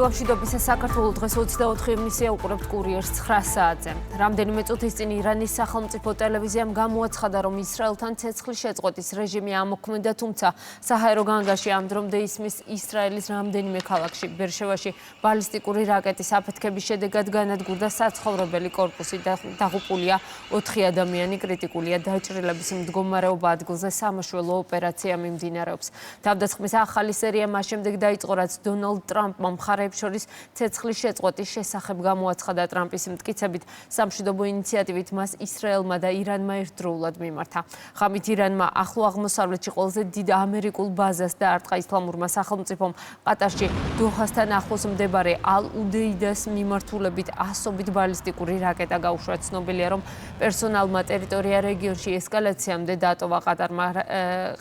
მშვიდობის საქართველოს დღეს 24 ივნისია უყურებთ კურიერს 9 საათზე. რამდენიმე წუთის წინ ირანის სახელმწიფო ტელევიზიამ გამოაცხადა, რომ ისრაელთან ცეცხლის შეწყვეტის რეჟიმი ამოქმედა, თუმცა საჰაერო განგაში ამ დრომდე ისმის ისრაელის რამდენიმე ქალაქში. ბერშევაში ბალისტიკური რაკეტის აფეთქების შედეგად განადგურდა საცხოვრებელი კორპუსი. დაღუპულია 4 ადამიანი, კრიტიკულია დაჭრილების მდგომარეობა, ადგილზე სამაშველო ოპერაცია მიმდინარეობს. თავდასხმის ახალი სერია მას შემდეგ დაიწყო, რაც დონალდ ტრამპმა მხარეებს შორის ცეცხლის შეწყვეტის შესახებ გამოაცხადა. ტრამპის მტკიცებით, სამშვიდობო ინიციატივით მას ისრაელმა და ირანმა ერთდროულად მიმართა. ღამით ირანმა ახლო აღმოსავლეთში ყველაზე დიდ ამერიკულ ბაზას დაარტყა. ისლამურმა სახელმწიფომ ყატარში დოჰასთან ახლოს მდებარე ალ-უდეიდას მიმართულებით ასობით ბალისტიკური რაკეტა გაუშვა. ცნობილია, რომ პერსონალმა ტერიტორია რეგიონში ესკალაციამდე დატოვა.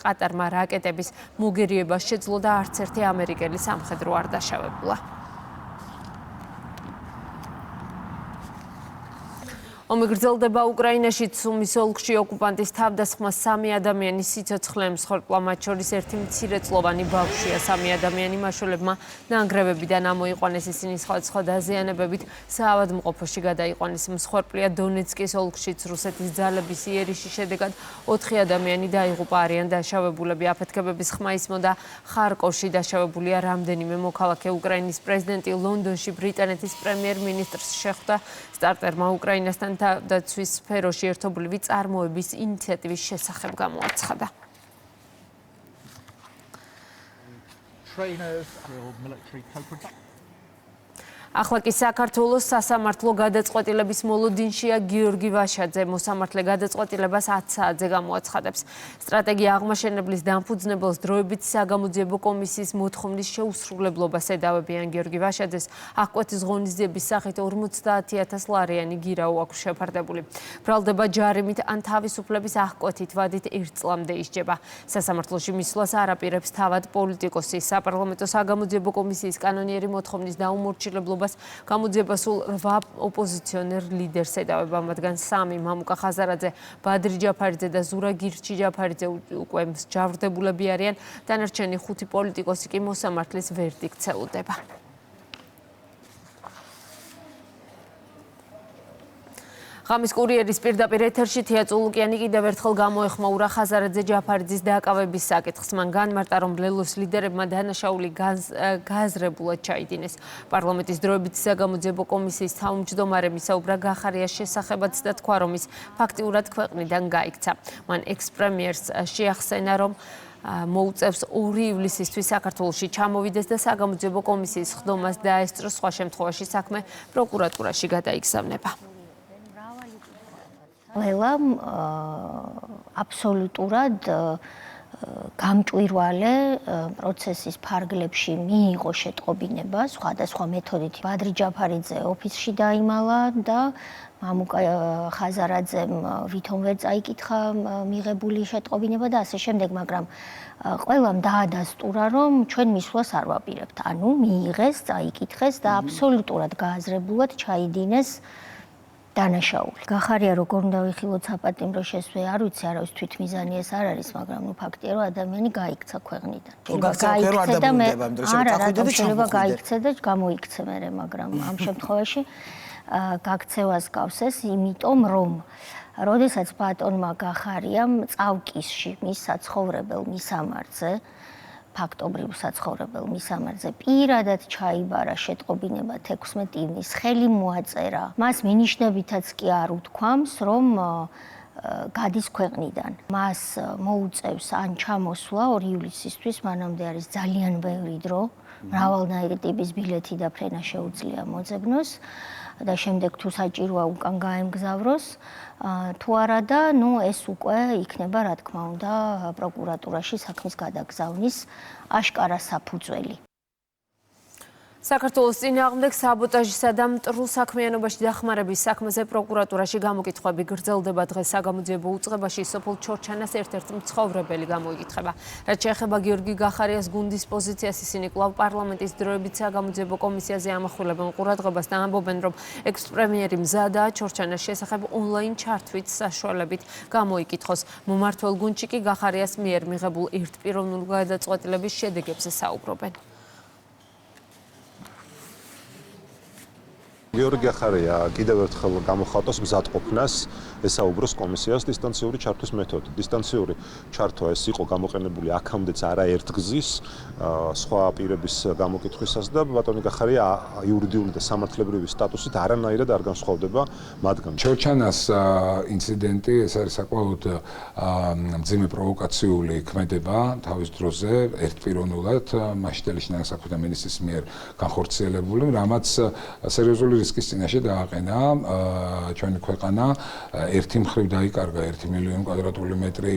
ყატარმა რაკეტების მოგერიება შეძლო და არც ერთი ამერიკელი სამხედრო არ დაშავებულა. ომი გრძელდება უკრაინაში. სუმის ოლქში ოკუპანტის თავდასხმა 3 ადამიანის სიცოცხლე ემსხვერპლა, მათ შორის ერთი მცირეწლოვანი ბავშვია. 3 ადამიანი მაშველებმა ნანგრევებიდან ამოიყვანეს, ისინი სხვადასხვა დაზიანებებით საავადმყოფოში გადაიყვანეს. მსხვერპლია დონეცკის ოლქშიც. რუსეთის ძალების იერიშის შედეგად 4 ადამიანი დაიღუპა, არიან დაშავებულები. აფეთქებების ხმა ისმოდა ხარკოვში, დაშავებულია რამდენიმე მოქალაქე. უკრაინის პრეზიდენტი ლონდონში ბრიტანეთის პრემიერ-მინისტრს შეხვდა. სტარტერმა უკრაინასთან თავდაცვის სფეროში ერთობლივი წარმოების ინიციატივის შესახებ გამოაცხადა. ახლა კი საქართველოს სასამართლო გადაწყვეტილების მოლოდინშია გიორგი ვაშაძე. მოსამართლე გადაწყვეტილებას 10 საათზე გამოაცხადებს. სტრატეგია აღმაშენებლის დამფუძნებელს დროებით საგამოძიებო კომისიის მოთხოვნის შეუსრულებლობას ედავებიან. გიორგი ვაშაძეს აღკვეთის ღონისძიების სახით 50,000 ლარიანი გირაო აქვს შეფარდებული. ბრალდება ჯარიმით ან თავისუფლების აღკვეთით ვადით 1 წლამდე ისჯება. სასამართლოში მისვლას არ აპირებს თავად პოლიტიკოსი. საპარლამენტო საგამოძიებო კომისიის კანონიერი მოთხოვნის დაუმორჩილებლობა გამოძიება სულ 8 ოპოზიციონერ ლიდერს ედავება, მათგან 3 მამუკა ხაზარაძე, ბადრი ჯაფარიძე და ზურა გირჩი ჯაფარიძე უკვე მსჯავრდებულები არიან. დანარჩენი 5 პოლიტიკოსი კი მოსამართლის ვერდიქტს ელოდება. ღამის კურიერის პირდაპირ ეთერში თია წულუკიანი კიდევ ერთხელ გამოეხმაურა ხაზარაძე ჯაფარიძის დაკავების საკითხს. მან განმარტა, რომ ლელოს ლიდერებმა დანაშაული გააზრებულად ჩაიდინეს. პარლამენტის დროებით საგამოძიებო კომისიის თავმჯდომარე მისაუბრა გახარიას შესახებაც და თქვა, რომ ის ფაქტიურად ქვეყნიდან გაიქცა. მან ექს-პრემიერს შეახსენა, რომ მოუწევს 2 ივლისისთვის საქართველოში ჩამოვიდეს და საგამოძიებო კომისიის ხდომას დაესწრო. სხვა შემთხვევაში საქმე პროკურატურაში გადაიგზავნება. ლელამ აბსოლუტურად გამჭვირვალე პროცესის ფარგლებში მიიღო შეტყობინება სხვადასხვა მეთოდით. ბადრი ჯაფარიძე ოფისში დაიმალა და მამუკა ხაზარაძემ ვითომ ვერ წაიკითხა მიღებული შეტყობინება და ასე შემდეგ, მაგრამ ყველამ დაადასტურა, რომ ჩვენ მისვლას არ ვაპირებთ. ანუ მიიღეს, წაიკითხეს და აბსოლუტურად გააზრებულად ჩაიდინეს დანაშაული. გახარია როგორ უნდა ვიხილოთ საპატიმრო შესვე, არ ვიცი, არავის თვითმიზანი ეს არ არის, მაგრამ ფაქტია, რომ ადამიანი გაიქცა ქვეყნიდან. გაიქცა და მე შეიძლება გაიქცე და გამოიქცე მე, მაგრამ ამ შემთხვევაში გაქცევას გავს ეს, იმიტომ რომ როდესაც ბატონმა გახარიამ წავკისში მის საცხოვრებელ მისამართზე ფაქტობრივ საცხოვრებელ მისამართზე პირადად ჩაიბარა შეტყობინება 16 ივნის, ხელი მოაწერა. მას მინიშნებითაც კი არ უთქვამს, რომ გადის ქვეყნიდან. მას მოუწევს ან ჩამოსვლა 2 ივლისისთვის, მანამდე არის ძალიან ბევრი დრო, მრავალნაირი ტიპის ბილეთი და ფრენა შეუძლია მოძებნოს და შემდეგ თუ საჭიროა უკან გაემგზავროს. თუ არა და ეს უკვე იქნება, რა თქმა უნდა, პროკურატურაში საქმის გადაგზავნის აშკარა საფუძველი. საქართველოს წინააღმდეგ საბოტაჟისა და მტრულ საქმიანობაში დახმარების საქმეზე პროკურატურაში გამოკითხვები გრძელდება. დღეს საგამოძიებო უწყებაში სოფელ ჩორჩანას ერთ-ერთი მცხოვრებელი გამოიკითხება. რაც შეეხება გიორგი გახარიას გუნდის პოზიციას, ისინი კვლავ პარლამენტის დროებით საგამოძიებო კომისიაზე ამახვილებენ ყურადღებას და ამბობენ, რომ ექს-პრემიერი მზადაა ჩორჩანას შესახებ ონლაინ ჩართვით საშუალებით გამოიკითხოს. მომმართველ გუნდში კი გახარიას მიერ მიღებულ ერთპიროვნული გადაწყვეტილების შედეგებზე საუბრობენ. გიორგი ახარია კიდევ ერთხელ გამოხატავს მზადყოფნას ესაუბროს კომისიას დისტანციური ჩართვის მეთოდი. დისტანციური ჩართვა ეს იყო გამოყენებული აქამდეც არაერთგზის სხვა პირების გამოკითხვისას და ბატონი გახარია იურიდიული და სამართლებრივი სტატუსით არანაირად არ განსხვავდება მათგან. ჩორჩანას ინციდენტი ეს არის საკმაოდ მძიმე პროვოკაციული ქმედება თავის დროზე ერთპიროვნულად მასშტაბის ნასაქმეთა მინისტრის მიერ განხორციელებული, რამაც სერიოზული რისკის წინაშე დააყენა ჩვენი ქვეყანა. ერთი მხრივ დაიკარგა 1 მილიონი კვადრატული მეტრი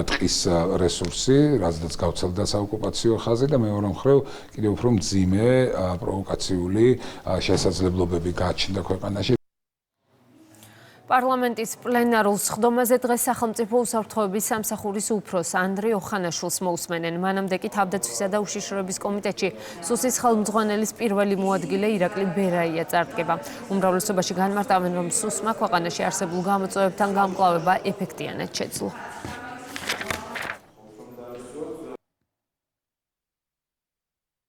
ტყის რესურსი, რაზეც გავრცელდა საოკუპაციო ხაზი და მეორე მხრივ კიდევ უფრო მძიმე პროვოკაციული შესაძლებლობები გაჩნდა ქვეყანაში. პარლამენტის პლენარულ სხდომაზე დღეს სახელმწიფო უსაფრთხოების სამსახურის უფროს ანდრე ოხანაშვილს მოусმენენ. მანამდე კი თავდაცვისა და უშიშროების კომიტეტში სუსის ხელმძღვანელის პირველი მოადგილე ირაკლი ბერაია წარდგება. უმრავლესობაში განმარტავენ, რომ სუსმა ქვეყანაში არსებულ გამოწვევებთან გამკლავება ეფექტიანად შეძლო.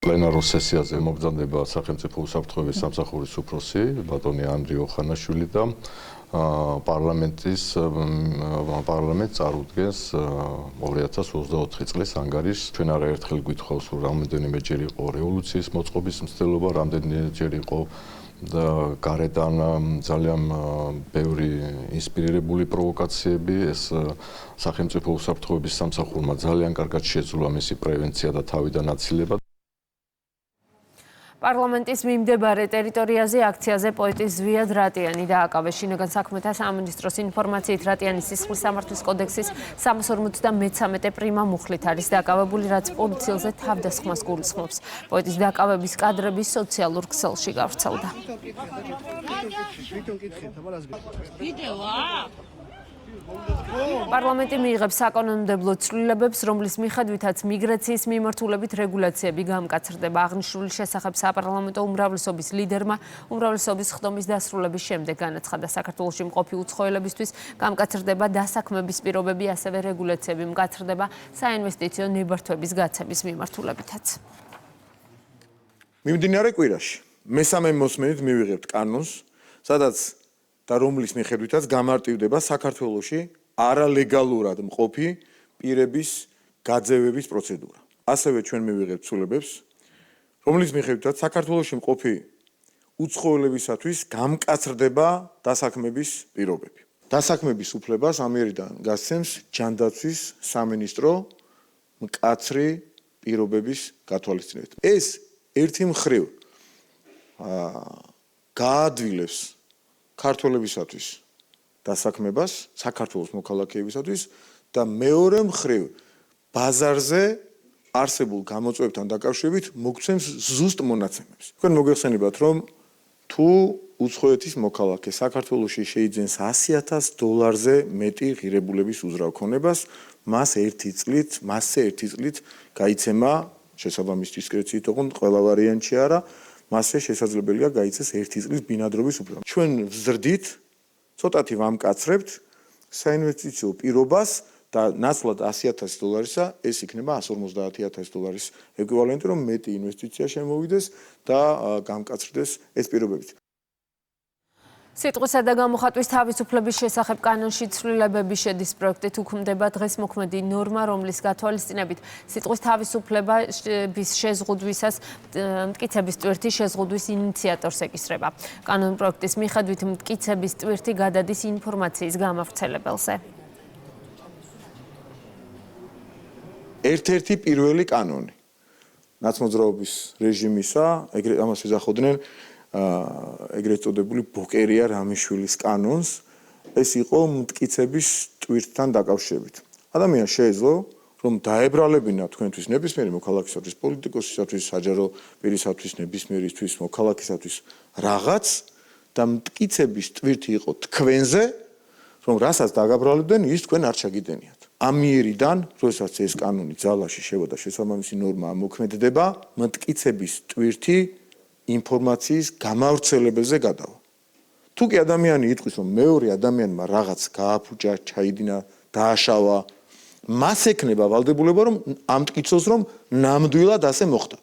პლენარულ სესიაზე მობრძანდება სახელმწიფო უსაფრთხოების სამსახურის უფროსი ბატონი ანდრე ოხანაშვილი და პარლამენტს წარუდგენს 2024 წლის ანგარიშს. ჩვენ არაერთხელ გვითხოვს, რომ რამდენიმეჯერ იყო რევოლუციის მოწყობის მცდელობა, რამდენიმეჯერ იყო და გარედან ძალიან ბევრი ინსპირირებული პროვოკაციები. ეს სახელმწიფო უსაფრთხოების სამსახურმა ძალიან კარგად შეძლო მისი პრევენცია და თავიდან აცილება. პარლამენტის მიმდებარე ტერიტორიაზე აქციაზე პოეტი ზვიად რატიანი დააკავეს. შინაგან საქმეთა სამინისტროს ინფორმაციით რატიანის სისხლის სამართლის კოდექსის 353 პრიმა მუხლით არის დაკავებული, რაც პოლიციელზე თავდასხმას გულისხმობს. პოეტის დაკავების კადრები სოციალურ ქსელში გავრცელდა. პარლამენტი მიიღებს საკანონმდებლო ცვლილებებს, რომლის მიხედვითაც მიგრაციის მიმართულებით რეგულაციები გამკაცრდება. აღნიშნული შესახებ საპარლამენტო უმრავლესობის ლიდერმა უმრავლესობის ხდომის დასრულების შემდეგ განაცხადა, საქართველოში მყოფი უცხოელებისთვის გამკაცრდება დასაქმების პირობები, ასევე რეგულაციები მკაცრდება საინვესტიციო ნებართვების გაცემის მიმართულებითაც. მიმდინარე კვირაში მესამე მოსმენით მივიღებთ კანონს, სადაც და რომლის მიხედვითაც გამარტივდება საქართველოში არალეგალურად მყოფი პირების გაძევების პროცედურა. ასევე ჩვენ მივიღებთ ცვლილებებს, რომლის მიხედვითაც საქართველოში მყოფი უცხოელებისათვის გამკაცრდება დასაქმების პირობები. დასაქმების უფლებას ამიერიდან გასცემს ჯანდაცვის სამინისტრო მკაცრი პირობების გათვალისწინებით. ეს ერთი მხრივ გაადვილებს ქართველებისათვის დასაქმებას, საქართველოს მოქალაქეებისათვის და მეორე მხრივ ბაზარზე არსებულ გამოწვევებთან დაკავშირებით მოგცემს ზუსტ მონაცემებს. თქვენ მოგეხსენებათ, რომ თუ უცხოეთის მოქალაქე საქართველოში შეიძენს $100,000-ზე მეტი ღირებულების უზრავქონებას, მასზე ერთი წლით გაიცემა შესაბამის დისკრეციით, ოღონდ ყველა ვარიანტში არა, მასზე შესაძლებელია გაიცეს 1 წლის ბინადრობის უფლება. ჩვენ ვზრდით, ცოტათი ვამკაცრებთ საინვესტიციო პირობას და ნაცვლად $100,000-ისა ეს იქნება $150,000 ეკვივალენტი, რომ მეტი ინვესტიცია შემოვიდეს და გამკაცრდეს ეს პირობებით. სიტყვისა და გამოხატვის თავისუფლების შესახებ კანონში ცვლილებები შედის პროექტით უქმდება დღეს მოქმედი ნორმა, რომლის გათვალისწინებით სიტყვის თავისუფლების შეზღუდვისას მტკიცების ტვირთი შეზღუდვის ინიციატორს ეკისრება. კანონპროექტის მიხედვით მტკიცების ტვირთი გადადის ინფორმაციის გამავრცელებელზე. ერთ-ერთი პირველი კანონი ნაცმოძრაობის რეჟიმისა, ამას ეძახოდნენ ეგრეთ წოდებული ბოკერია რამიშვილის კანონს, ეს იყო მტკიცების ტვირთთან დაკავშირებით. ადამიანს შეეძლო, რომ დაებრალებინა თქვენთვის ნებისმიერი მოქალაქისათვის, პოლიტიკოსისათვის, საჯარო პირისათვის, ნებისმიერისთვის, მოქალაქისათვის რაღაც და მტკიცების ტვირთი იყო თქვენზე, რომ რასაც დაგაბრალებდნენ, ის თქვენ არ ჩაგიდენიათ. ამიერიდან, როდესაც ეს კანონი ძალაში შევიდა, შესაბამისი ნორმა მოქმედდება, მტკიცების ტვირთი ინფორმაციის გამავრცელებელზე გადავა. თუ კი ადამიანი იტყვის, რომ მეორე ადამიანმა რაღაც გააფუჭა, ჩაიდინა, დააშავა, მას ექნება ვალდებულება, რომ ამტკიცოს, რომ ნამდვილად ასე მოხდა.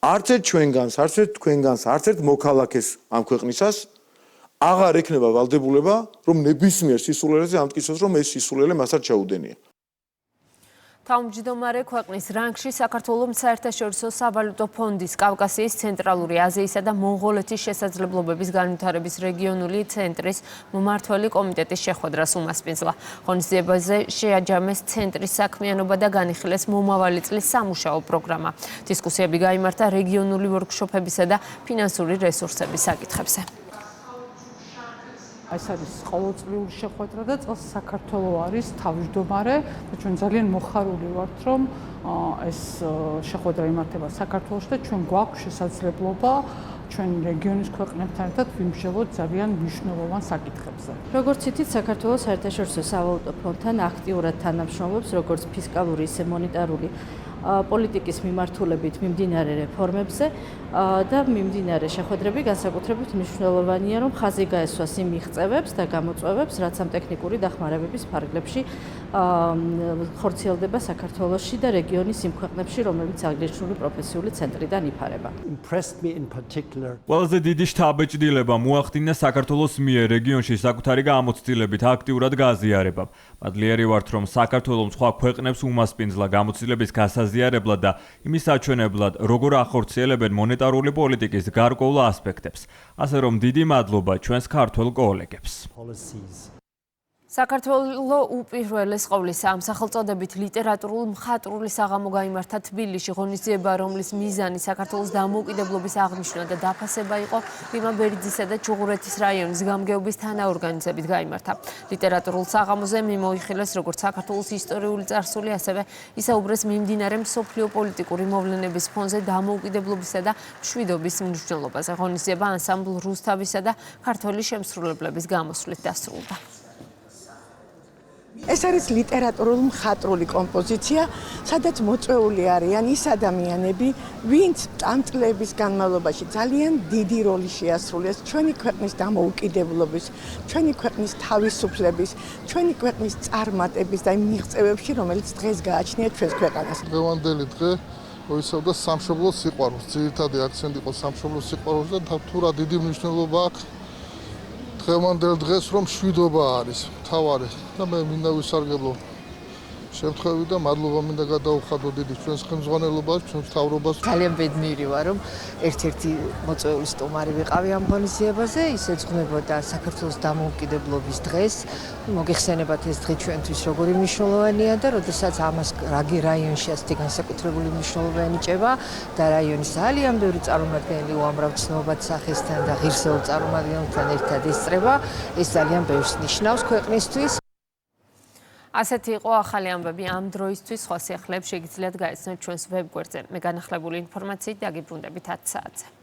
არც ერთ ჩვენგანს, არც ერთ თქვენგანს, არც ერთ მოქალაქეს ამ ქვეყნისას აღარ ექნება ვალდებულება, რომ ნებისმიერ სისულელეზე ამტკიცოს, რომ ეს სისულელე მასაც ჩაუდენია. თავმჯდომარე ქვეყნის რანგში საქართველოს საერთაშორისო სავალუტო ფონდის კავკასიის, ცენტრალური აზიისა და მონღოლეთის შესაძლებლობების განვითარების რეგიონული ცენტრის მმართველი კომიტეტის შეხვედრას უმასპინძლა. ღონისძიებაზე შეაჯამეს ცენტრის საქმიანობა და განიხილეს მომავალი წლის სამუშაო პროგრამა. დისკუსიები გაიმართა რეგიონული ვორქშოპებისა და ფინანსური რესურსების საკითხებზე. ეს არის ყოველწლიური შეხვედრა და წელს საქართველოს არის თავმჯდომარე და ჩვენ ძალიან მოხარული ვართ, რომ ეს შეხვედრა იმართება საქართველოში და ჩვენ გვაქვს შესაძლებლობა ჩვენ რეგიონის ქვეყნებთან ერთად ვიმსჯელოთ ძალიან მნიშვნელოვან საკითხებზე. როგორც იცით, საქართველოს საერთაშორისო სავალუტო ფონდთან აქტიურად თანამშრომლობს როგორც ფისკალური, ისე მონეტარული პოლიტიკის მიმართულებით მიმდინარე რეფორმებზე და მიმდინარე შეხვედრები განსაკუთრებით მნიშვნელოვანია, რომ ხაზი გაესვას იმ მიღწევებს და გამოწვევებს, რაც ამ ტექნიკური დახმარებების ფარგლებში ხორციელდება საქართველოში და რეგიონის იმ ქვეყნებში, რომელიც აღნიშნული პროფესიული ცენტრიდან იფარება. ყველაზე დიდი შთაბეჭდილება მოახდინა საქართველოს მიერ რეგიონში საკუთარი გამოცდილებით აქტიურად გააზიარება. მადლიერი ვართ, რომ საქართველოს სხვა ქვეყნებს უმასპინძლა გამოცდილების გასაზიარებლად და იმის საჩვენებლად, როგორ ახორციელებენ მონეტარული პოლიტიკის გარკვეულ ასპექტებს. ასე რომ დიდი მადლობა ჩვენს ქართველ კოლეგებს. საქართველოს უპირველეს ყოვლისა ამ სახელწოდებით ლიტერატურულ მხატვრული საღამო გაიმართა თბილისში. ღონისძიება, რომლის მიზანი საქართველოს დამოუკიდებლობის აღნიშვნა და დაფასება იყო, ლიმა ბერიძისა და ჩუღურეთის რაიონის გამგეობის თანაორგანიზებით გაიმართა. ლიტერატურულ საღამოზე მიმოიხილეს როგორც საქართველოს ისტორიული წარსული, ასევე ისაუბრეს მიმდინარე მსოფლიო პოლიტიკური მოვლენების ფონზე დამოუკიდებლობისა და მშვიდობის მნიშვნელობაზე. ღონისძიება ანსამბლ რუსთავისა და ქართველი შემსრულებლების გამოსვლით დასრულდა. ეს არის ლიტერატურული მხატვრული კომპოზიცია, სადაც მოწვეული არიან ის ადამიანები, ვინც ამ წლების განმავლობაში ძალიან დიდი როლი შეასრულეს ჩვენი ქვეყნის დამოუკიდებლობის, ჩვენი ქვეყნის თავისუფლების, ჩვენი ქვეყნის წარმატების და იმ მიღწევებში, რომელიც დღეს გააჩნია ჩვენს ქვეყანას. დღევანდელი დღე მოიცავდა სამშობლოს სიყვარულს, ძირითადი აქცენტი იყო სამშობლოს სიყვარულზე და თუ რა დიდი მნიშვნელობა აქვს დღევანდელ დღეს, რომ მშვიდობა არის მთავარი და მე მინდა ვისარგებლო შემთხვევით და მადლობა მინდა გადაუხადო დიდი ჩვენს ხელმძღვანელობას, ჩვენს მთავრობას. ძალიან ბედნიერი ვარ, რომ ერთ-ერთი მოწვეული სტუმარი ვიყავი ამ ღონისძიებაზე, ის ეძღვნებოდა საქართველოს დამოუკიდებლობის დღეს. მოგეხსენებათ ეს დღე ჩვენთვის როგორი მნიშვნელოვანია და როდესაც ამას რაიონში ასეთი განსაკუთრებული მნიშვნელობა ენიჭება და რაიონის ძალიან ბევრი წარმომადგენელი უამრავ ცნობად სახესთან და ღირსეულ წარმომადგენელთან ერთად ესწრება, ეს ძალიან ბევრს ნიშნავს ქვეყნისთვის. ასეთი იყო ახალი ამბები ამ დროისთვის. სხვა სიახლეებს შეგიძლიათ გაეცნოთ ჩვენს ვებგვერდზე. მე განახლებული ინფორმაციით დაგიბრუნდებით 10 საათზე.